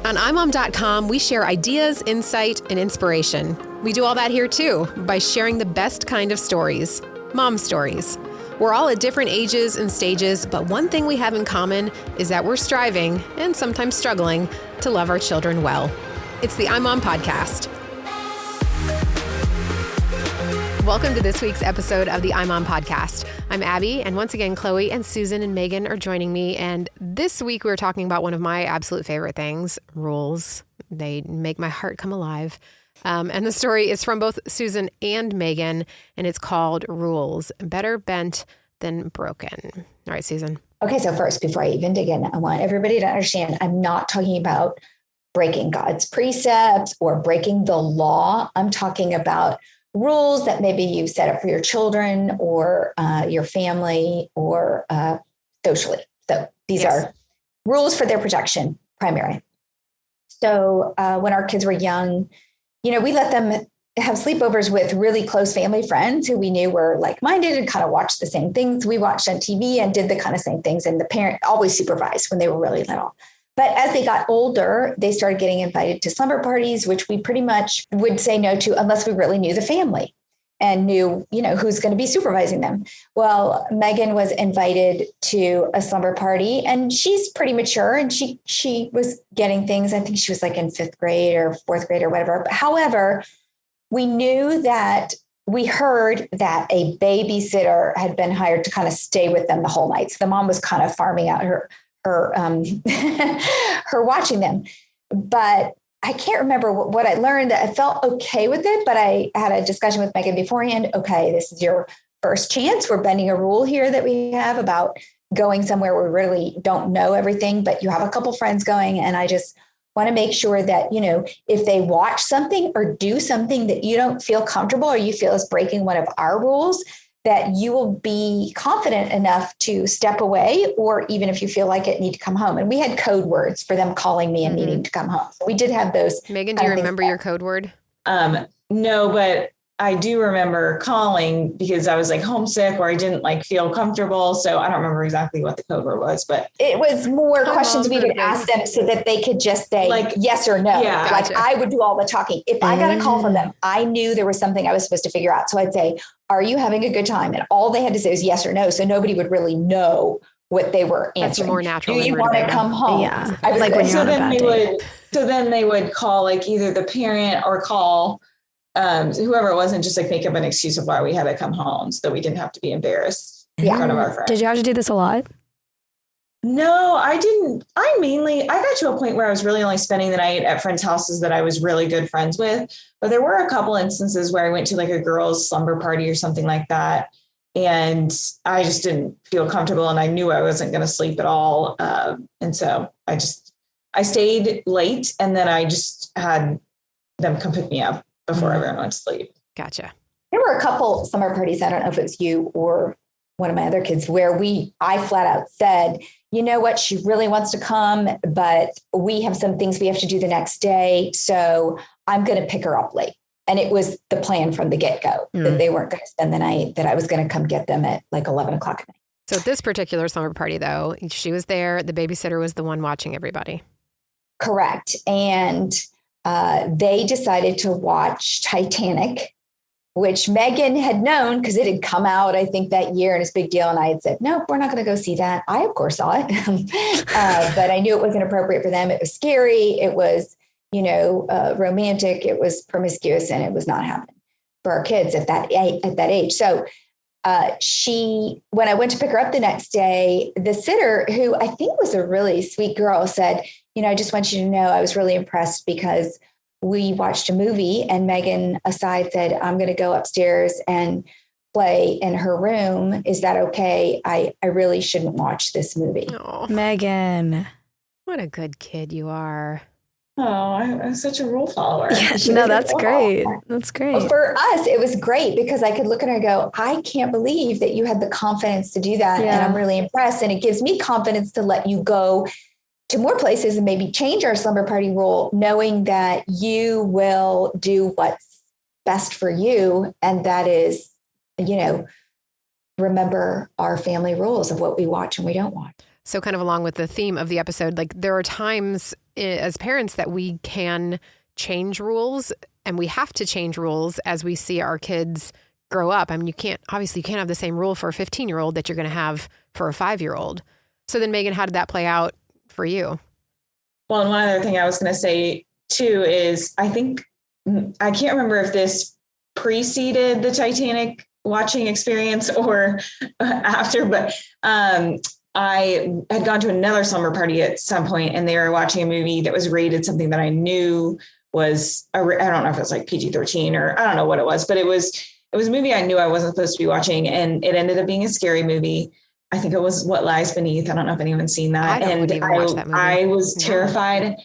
On imom.com, we share ideas, insight, and inspiration. We do all that here too by sharing the best kind of stories, mom stories. We're all at different ages and stages, but one thing we have in common is that we're striving, and sometimes struggling, to love our children well. It's the iMom Podcast. Welcome to this week's episode of the iMom Podcast. I'm Abby, and once again, Chloe and Susan and Megan are joining me. And this week, we're talking about one of my absolute favorite things, rules. They make my heart come alive. And the story is from both Susan and Megan, and it's called Rules, Better Bent Than Broken. All right, Susan. Okay, so first, before I even dig in, I want everybody to understand I'm not talking about breaking God's precepts or breaking the law. I'm talking about rules that maybe you set up for your children or your family or socially. So these are rules for their protection, primarily. So when our kids were young, we let them have sleepovers with really close family friends who we knew were like-minded and kind of watched the same things we watched on TV and did the kind of same things. And the parent always supervised when they were really little. But as they got older, they started getting invited to slumber parties, which we pretty much would say no to unless we really knew the family and knew, who's going to be supervising them. Well, Megan was invited to a slumber party and she's pretty mature and she was getting things. I think she was like in 5th grade or 4th grade or whatever. But however, we heard that a babysitter had been hired to kind of stay with them the whole night. So the mom was kind of farming out her watching them. But I can't remember what I learned. I felt okay with it, but I had a discussion with Megan beforehand. Okay, this is your first chance. We're bending a rule here that we have about going somewhere where we really don't know everything, but you have a couple friends going. And I just want to make sure that, if they watch something or do something that you don't feel comfortable or you feel is breaking one of our rules, that you will be confident enough to step away, or even if you feel like it, need to come home. And we had code words for them calling me and needing to come home. So we did have those. Megan, do you remember your code word? No, but I do remember calling because I was homesick or I didn't feel comfortable. So I don't remember exactly what the code word was, but it was more questions we would ask them so that they could just say yes or no. Yeah, gotcha. I would do all the talking. If I got a call from them, I knew there was something I was supposed to figure out. So I'd say, are you having a good time? And all they had to say was yes or no. So nobody would really know what they were answering. That's more natural. Do you want to come home? Yeah. I was Like when you're on a bad date. So then they would call either the parent or call whoever it was and just make up an excuse of why we had to come home so that we didn't have to be embarrassed in front of our friends. Did you have to do this a lot? No, I didn't. I got to a point where I was really only spending the night at friends' houses that I was really good friends with. But there were a couple instances where I went to a girls' slumber party or something like that. And I just didn't feel comfortable and I knew I wasn't going to sleep at all. And so I stayed late and then I just had them come pick me up before everyone went to sleep. Gotcha. There were a couple summer parties, I don't know if it was you or one of my other kids, where I flat out said, you know what, she really wants to come, but we have some things we have to do the next day. So I'm going to pick her up late. And it was the plan from the get-go that they weren't going to spend the night, that I was going to come get them at 11 o'clock at night. So this particular summer party, though, she was there. The babysitter was the one watching everybody. Correct. And they decided to watch Titanic, which Megan had known because it had come out, I think, that year and it's a big deal. And I had said, no, we're not going to go see that. I, of course, saw it. But I knew it wasn't appropriate for them. It was scary. It was, romantic. It was promiscuous, and it was not happening for our kids at that age. So when I went to pick her up the next day, the sitter, who I think was a really sweet girl, said, I just want you to know I was really impressed because we watched a movie and Megan aside said, I'm going to go upstairs and play in her room. Is that okay? I really shouldn't watch this movie. Oh, Megan. what a good kid you are. Oh, I'm such a rule follower. Yeah, no, that's great. That's great. Well, for us, it was great because I could look at her and go, I can't believe that you had the confidence to do that. Yeah. And I'm really impressed. And it gives me confidence to let you go to more places and maybe change our slumber party rule, knowing that you will do what's best for you. And that is, remember our family rules of what we watch and we don't watch. So kind of along with the theme of the episode, like there are times as parents that we can change rules, and we have to change rules as we see our kids grow up. I mean, you can't have the same rule for a 15-year-old that you're going to have for a 5-year-old. So then, Megan, how did that play out for you? Well, and one other thing I was going to say too is I can't remember if this preceded the Titanic watching experience or after, but I had gone to another slumber party at some point, and they were watching a movie that was rated something that I knew was, I don't know if it was like PG-13 or I don't know what it was, but it was a movie I knew I wasn't supposed to be watching, and it ended up being a scary movie. I think it was What Lies Beneath. I don't know if anyone's seen that. I was terrified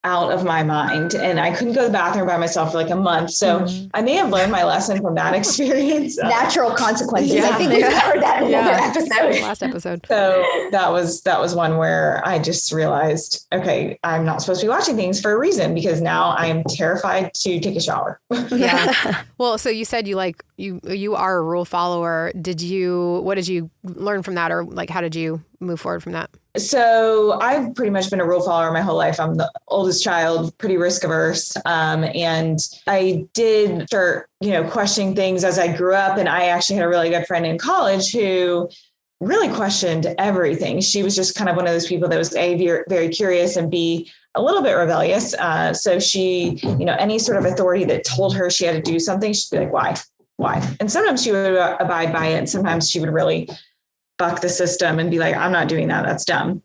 out of my mind, and I couldn't go to the bathroom by myself for like a month. So I may have learned my lesson from that experience. Natural consequences. I think we covered that in another episode. Last episode. So that was one where I just realized, okay, I'm not supposed to be watching things for a reason, because now I am terrified to take a shower. Yeah. Well, so you said you are a rule follower. What did you learn from that, or like how did you move forward from that? So I've pretty much been a rule follower my whole life. I'm the oldest child, pretty risk averse. And I did start, questioning things as I grew up. And I actually had a really good friend in college who really questioned everything. She was just kind of one of those people that was A, very curious, and B, a little bit rebellious. So she, any sort of authority that told her she had to do something, she'd be like, why? And sometimes she would abide by it. And sometimes she would really buck the system and be like, I'm not doing that. That's dumb.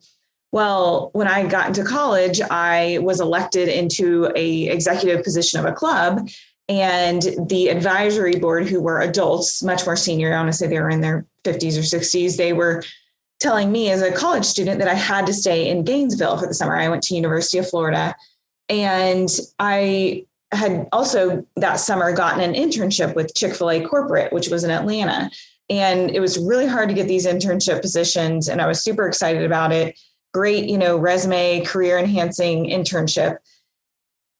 Well, when I got into college, I was elected into a executive position of a club, and the advisory board, who were adults, much more senior, I want to say they were in their 50s or 60s, they were telling me as a college student that I had to stay in Gainesville for the summer. I went to University of Florida, and I had also that summer gotten an internship with Chick-fil-A corporate, which was in Atlanta. And it was really hard to get these internship positions, and I was super excited about it. Great, resume, career enhancing internship.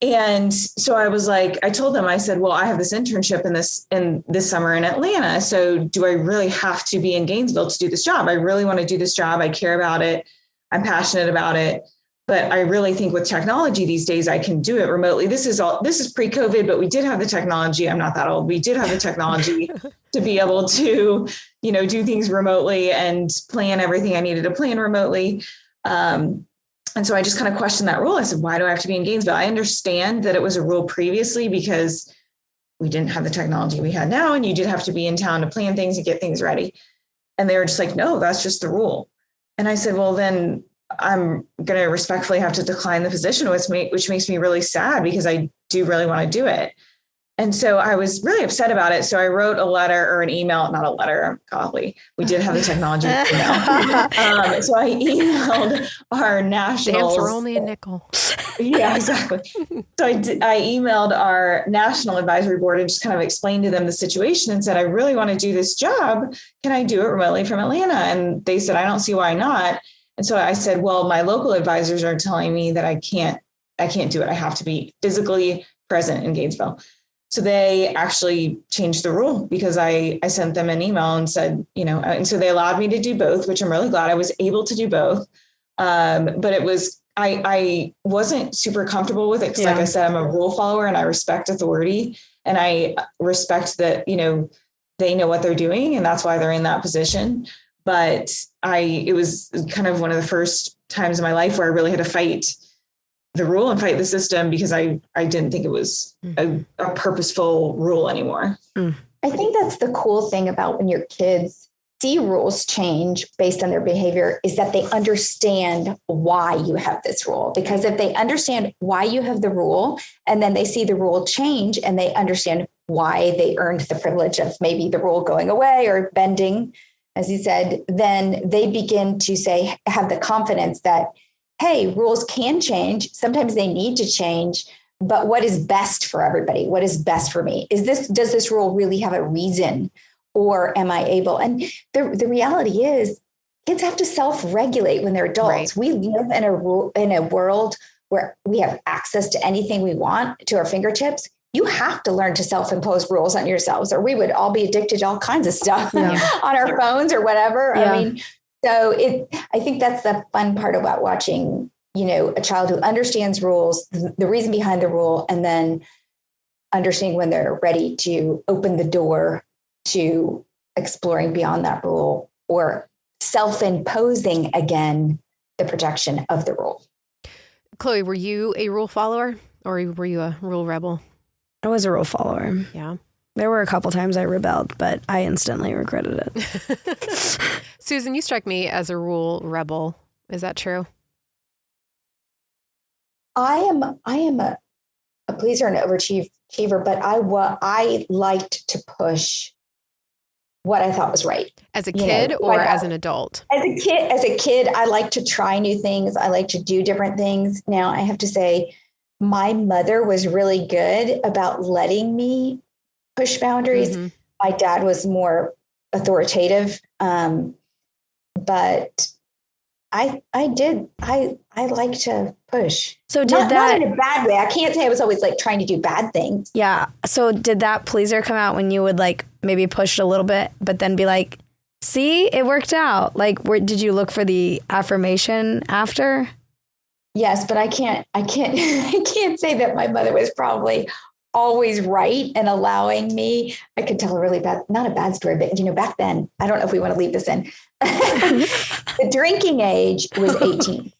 And so I was like, I told them, I said, well, I have this internship in this summer in Atlanta. So do I really have to be in Gainesville to do this job? I really want to do this job. I care about it. I'm passionate about it. But I really think with technology these days, I can do it remotely. This is pre-COVID, but we did have the technology. I'm not that old. We did have the technology to be able to, do things remotely and plan everything I needed to plan remotely. And so I just kind of questioned that rule. I said, why do I have to be in Gainesville? I understand that it was a rule previously because we didn't have the technology we had now, and you did have to be in town to plan things and get things ready. And they were just like, no, that's just the rule. And I said, well, then I'm going to respectfully have to decline the position, which makes me really sad, because I do really want to do it. And so I was really upset about it. So I wrote a letter or an email, not a letter, golly, we did have the technology email. So I emailed our national. Damn, for only a nickel. Yeah, exactly. So I emailed our national advisory board and just kind of explained to them the situation and said, I really want to do this job. Can I do it remotely from Atlanta? And they said, I don't see why not. And so I said, well, my local advisors are telling me that I can't do it. I have to be physically present in Gainesville. So they actually changed the rule, because I sent them an email and said, and so they allowed me to do both, which I'm really glad I was able to do both. But it was, I wasn't super comfortable with it, because like I said, I'm a rule follower and I respect authority, and I respect that, they know what they're doing, and that's why they're in that position. But it was kind of one of the first times in my life where I really had to fight the rule and fight the system, because I didn't think it was a purposeful rule anymore. I think that's the cool thing about when your kids see rules change based on their behavior, is that they understand why you have this rule. Because if they understand why you have the rule, and then they see the rule change and they understand why they earned the privilege of maybe the rule going away or bending, as you said, then they begin to have the confidence that, hey, rules can change. Sometimes they need to change, but what is best for everybody? What is best for me? Does this rule really have a reason, or am I able? And the reality is, kids have to self-regulate when they're adults. Right. We live in a world where we have access to anything we want to our fingertips. You have to learn to self-impose rules on yourselves, or we would all be addicted to all kinds of stuff on our phones or whatever. Yeah. I mean, So I think that's the fun part about watching, a child who understands rules, the reason behind the rule, and then understanding when they're ready to open the door to exploring beyond that rule or self-imposing again the protection of the rule. Chloe, were you a rule follower or were you a rule rebel? I was a rule follower. Yeah. There were a couple times I rebelled, but I instantly regretted it. Susan, you strike me as a rule rebel. Is that true? I am a pleaser and overachiever, but I liked to push what I thought was right. As a kid or as an adult? As a kid, I like to try new things. I like to do different things. Now, I have to say, my mother was really good about letting me push boundaries. Mm-hmm. My dad was more authoritative, but I like to push. So not in a bad way. I can't say I was always like trying to do bad things. Yeah. So did that pleaser come out when you would like maybe push it a little bit, but then be like, see, it worked out? Like, did you look for the affirmation after? Yes, but I can't say that my mother was probably always right and allowing me. I could tell a really bad, not a bad story, but back then, I don't know if we want to leave this in. The drinking age was 18.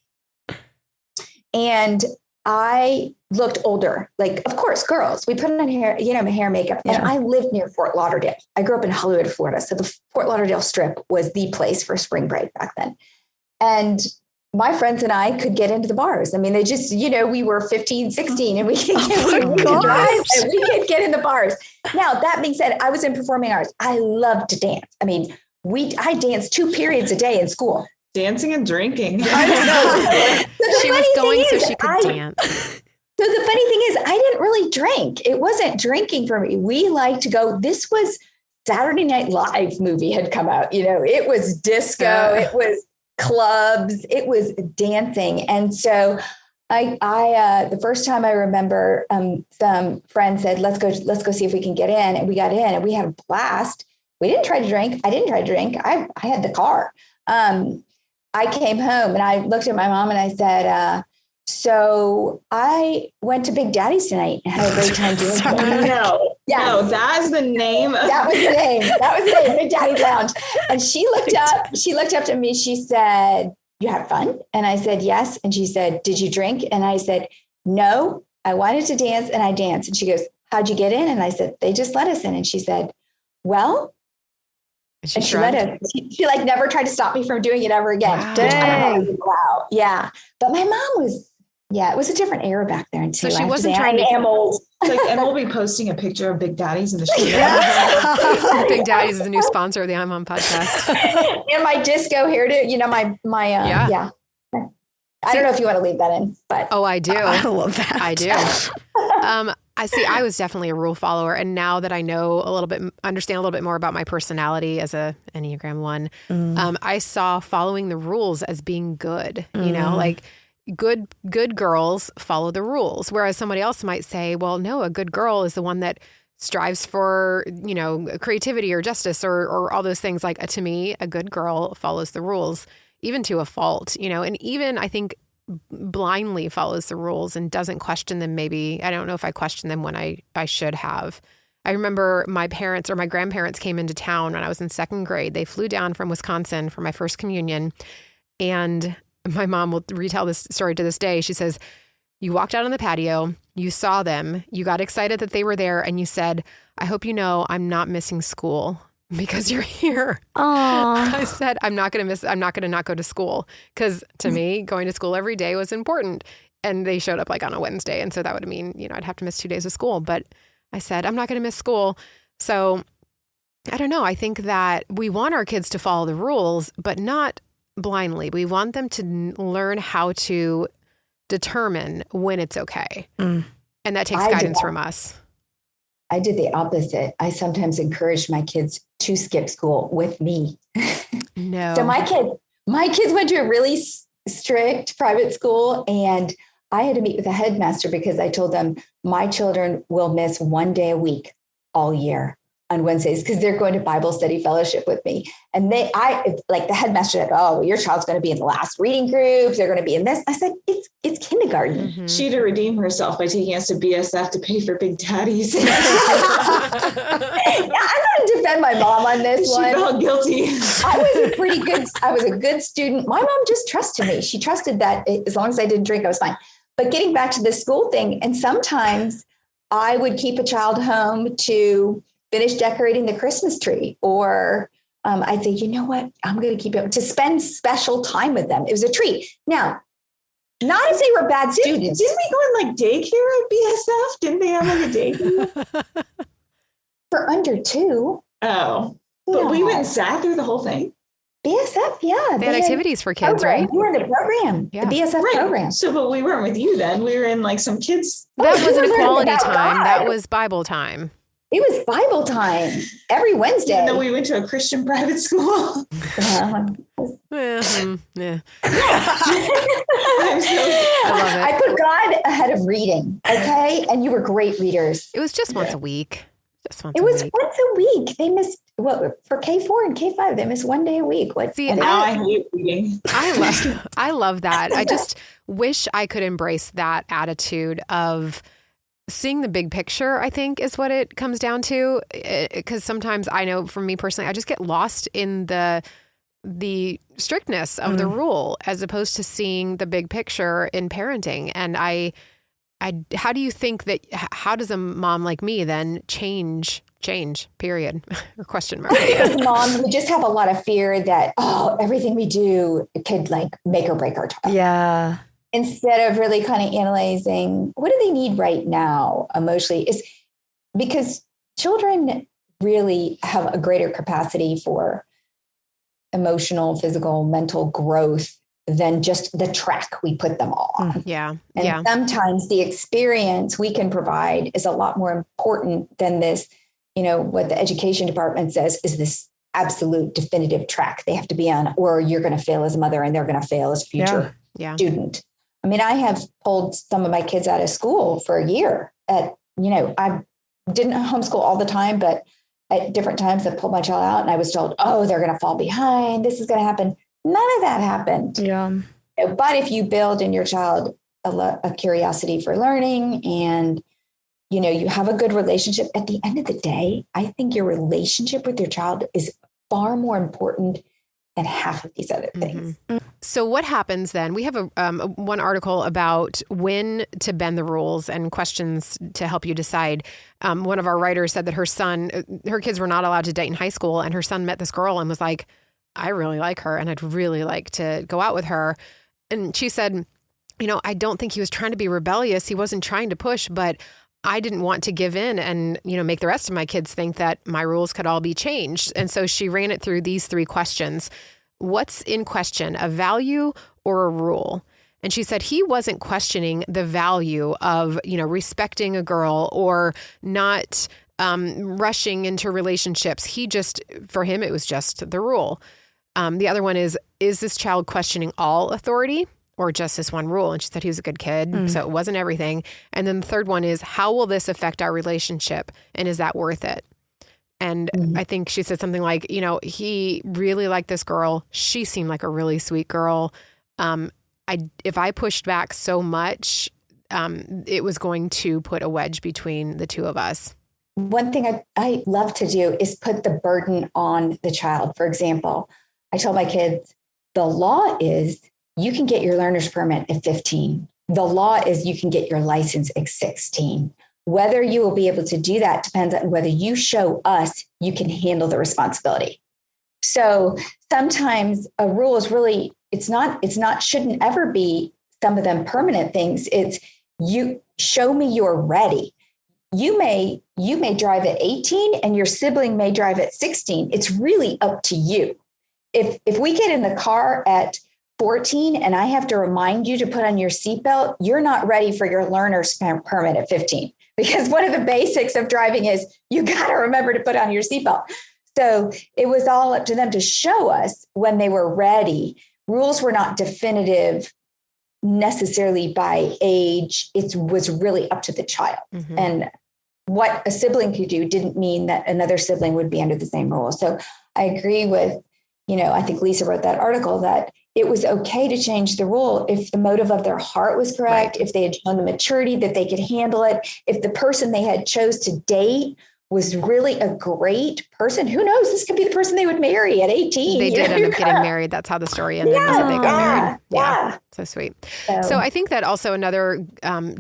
And I looked older. Like, of course, girls, we put on hair, hair, makeup. And I lived near Fort Lauderdale. I grew up in Hollywood, Florida. So the Fort Lauderdale Strip was the place for spring break back then. And my friends and I could get into the bars. I mean, they just, we were 15, 16 and we could get in the bars. Now, that being said, I was in performing arts. I loved to dance. I mean, I danced 2 periods a day in school. Dancing and drinking. She was going so she could dance. So the funny thing is, I didn't really drink. It wasn't drinking for me. We liked to go. This was Saturday Night Live movie had come out. It was disco. It was clubs. It was dancing. And so I the first time I remember, some friends said, let's go see if we can get in. And we got in and we had a blast. We didn't try to drink. I didn't try to drink. I had the car. I came home and I looked at my mom and I said, so I went to Big Daddy's tonight and had a great time doing it. No, that's the name. That was the name. Big Daddy's Lounge. And she looked up to me. She said, you had fun? And I said, yes. And she said, did you drink? And I said, no, I wanted to dance and I danced. And she goes, how'd you get in? And I said, they just let us in. And she said, well, and she let us. She like never tried to stop me from doing it ever again. Wow. Dang. Wow. Yeah. But my mom was, it was a different era back there. So she wasn't trying to animals. And we'll be posting a picture of Big Daddy's in the show. Big Daddy's is a new sponsor of the I'm On podcast. And my disco hairdo, my yeah. I don't know if you want to leave that in, but. Oh, I do. I love that. I do. I was definitely a rule follower. And now that I know understand a little bit more about my personality as a Enneagram 1, I saw following the rules as being good, like good girls follow the rules. Whereas somebody else might say, well, no, a good girl is the one that strives for, creativity or justice or all those things. Like to me, a good girl follows the rules, even to a fault, and even I think blindly follows the rules and doesn't question them. Maybe, I don't know if I questioned them when I should have. I remember my parents or my grandparents came into town when I was in 2nd grade. They flew down from Wisconsin for my first communion. And my mom will retell this story to this day. She says, you walked out on the patio, you saw them, you got excited that they were there, and you said, I hope you know I'm not missing school because you're here. Aww. I said, I'm not going to not go to school, because to me, going to school every day was important. And they showed up like on a Wednesday. And so that would mean, I'd have to miss 2 days of school. But I said, I'm not going to miss school. So I don't know. I think that we want our kids to follow the rules, but not blindly. We want them to learn how to determine when it's okay. And that takes guidance from us. I did the opposite. I sometimes encouraged my kids to skip school with me. No. So my kids went to a really strict private school, and I had to meet with the headmaster because I told them my children will miss 1 day a week all year. on Wednesdays because they're going to Bible study fellowship with me. And like the headmaster said, oh, well, your child's going to be in the last reading groups. They're going to be in this. I said, it's kindergarten. Mm-hmm. She had to redeem herself by taking us to BSF to pay for Big Daddies. Yeah, I'm going to defend my mom on this one. She felt guilty. I was a good student. My mom just trusted me. She trusted that as long as I didn't drink, I was fine. But getting back to the school thing, and sometimes I would keep a child home to finish decorating the Christmas tree, or I'd say, you know what, I'm going to keep it to spend special time with them. It was a treat. Now, not if they were bad students. Didn't we go in like daycare at BSF? Didn't they have like a daycare? For under 2. Oh, but we went and sat through the whole thing. BSF, yeah. They had activities for kids, right? We were in the program, Yeah. the BSF program. So, but we weren't with you then. We were in like some kids. That wasn't a quality about time. God. That was Bible time. It was Bible time every Wednesday. Even though we went to a Christian private school. Yeah. I put God ahead of reading. Okay. And you were great readers. It was just once a week. It was once a week. They missed for K4 and K5. They missed one day a week. Now I hate reading. I love that. I just wish I could embrace that attitude of seeing the big picture, I think, is what it comes down to. Because sometimes I know for me personally, I just get lost in the strictness of the rule as opposed to seeing the big picture in parenting. And how do you think that, how does a mom like me then change, period, or question mark? Because moms, we just have a lot of fear that, everything we do could like make or break our child. Yeah. Instead of really kind of analyzing what do they need right now emotionally, is because children really have a greater capacity for emotional, physical, mental growth than just the track we put them all on. Yeah. And sometimes the experience we can provide is a lot more important than this, what the education department says is this absolute definitive track they have to be on, or you're going to fail as a mother and they're going to fail as a future student. I mean, I have pulled some of my kids out of school for a year I didn't homeschool all the time, but at different times I pulled my child out and I was told, they're going to fall behind. This is going to happen. None of that happened. Yeah. But if you build in your child a curiosity for learning and, you have a good relationship, at the end of the day, I think your relationship with your child is far more important than half of these other things. Mm-hmm. So what happens then? We have one article about when to bend the rules and questions to help you decide. One of our writers said that her kids were not allowed to date in high school, and her son met this girl and was like, I really like her and I'd really like to go out with her. And she said, I don't think he was trying to be rebellious. He wasn't trying to push, but I didn't want to give in and, make the rest of my kids think that my rules could all be changed. And so she ran it through these 3 questions. What's in question, a value or a rule? And she said he wasn't questioning the value of, respecting a girl or not rushing into relationships. For him, it was just the rule. The other one is this child questioning all authority or just this one rule? And she said he was a good kid, so it wasn't everything. And then the third one is, how will this affect our relationship? And is that worth it? And I think she said something like, he really liked this girl. She seemed like a really sweet girl. If I pushed back so much, it was going to put a wedge between the two of us. One thing I love to do is put the burden on the child. For example, I tell my kids, the law is you can get your learner's permit at 15. The law is you can get your license at 16. Whether you will be able to do that depends on whether you show us you can handle the responsibility. So sometimes a rule is really, shouldn't ever be some of them permanent things. It's you show me you're ready. You may drive at 18 and your sibling may drive at 16. It's really up to you. If we get in the car at 14 and I have to remind you to put on your seatbelt, you're not ready for your learner's permit at 15. Because one of the basics of driving is you got to remember to put on your seatbelt. So it was all up to them to show us when they were ready. Rules were not definitive necessarily by age. It was really up to the child. And what a sibling could do didn't mean that another sibling would be under the same rule. So I agree with, I think Lisa wrote that article that it was okay to change the rule if the motive of their heart was correct, if they had shown the maturity that they could handle it, if the person they had chose to date was really a great person. Who knows? This could be the person they would marry at 18. They did end up getting married. That's how the story ended. Was that they got married. Yeah. So sweet. So I think that also another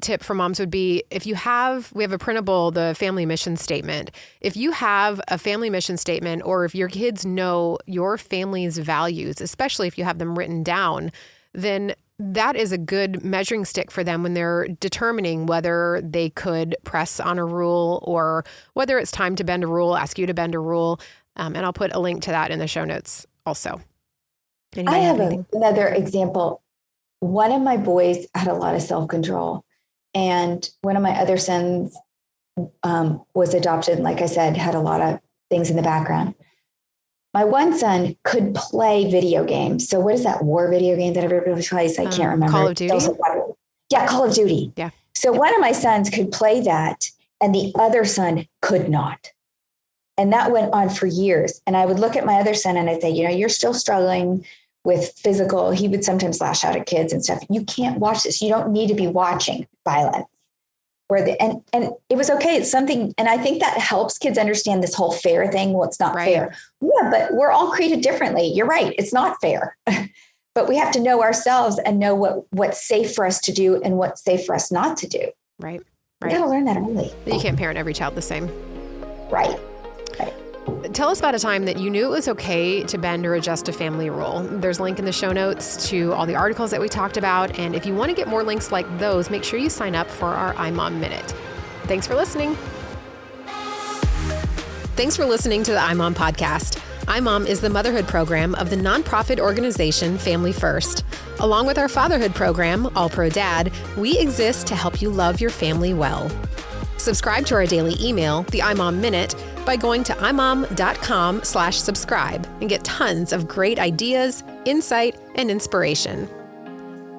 tip for moms would be we have a printable, the family mission statement. If you have a family mission statement, or if your kids know your family's values, especially if you have them written down, then that is a good measuring stick for them when they're determining whether they could press on a rule or whether it's time to bend a rule, ask you to bend a rule. And I'll put a link to that in the show notes also. Anybody I have anything? another example. One of my boys had a lot of self-control, and one of my other sons was adopted. And like I said, had a lot of things in the background. My one son could play video games. So what is that war video game that everybody plays? I can't remember. Call of Duty? Yeah, Call of Duty. Yeah. So one of my sons could play that and the other son could not. And that went on for years. And I would look at my other son and I'd say, you're still struggling with physical. He would sometimes lash out at kids and stuff. You can't watch this. You don't need to be watching violence. And it was okay. It's something, and I think that helps kids understand this whole fair thing. Well, it's not fair. Yeah, but we're all created differently. You're right. It's not fair. But we have to know ourselves and know what's safe for us to do and what's safe for us not to do. Right. You got to learn that early. You can't parent every child the same. Right. Tell us about a time that you knew it was okay to bend or adjust a family rule. There's a link in the show notes to all the articles that we talked about. And if you want to get more links like those, make sure you sign up for our iMom Minute. Thanks for listening. Thanks for listening to the iMom podcast. iMom is the motherhood program of the nonprofit organization Family First. Along with our fatherhood program, All Pro Dad, we exist to help you love your family well. Subscribe to our daily email, the iMom Minute, by going to imom.com/subscribe and get tons of great ideas, insight, and inspiration.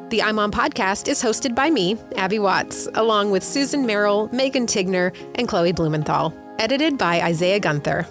The iMom podcast is hosted by me, Abby Watts, along with Susan Merrill, Megan Tigner, and Chloe Blumenthal. Edited by Isaiah Gunther.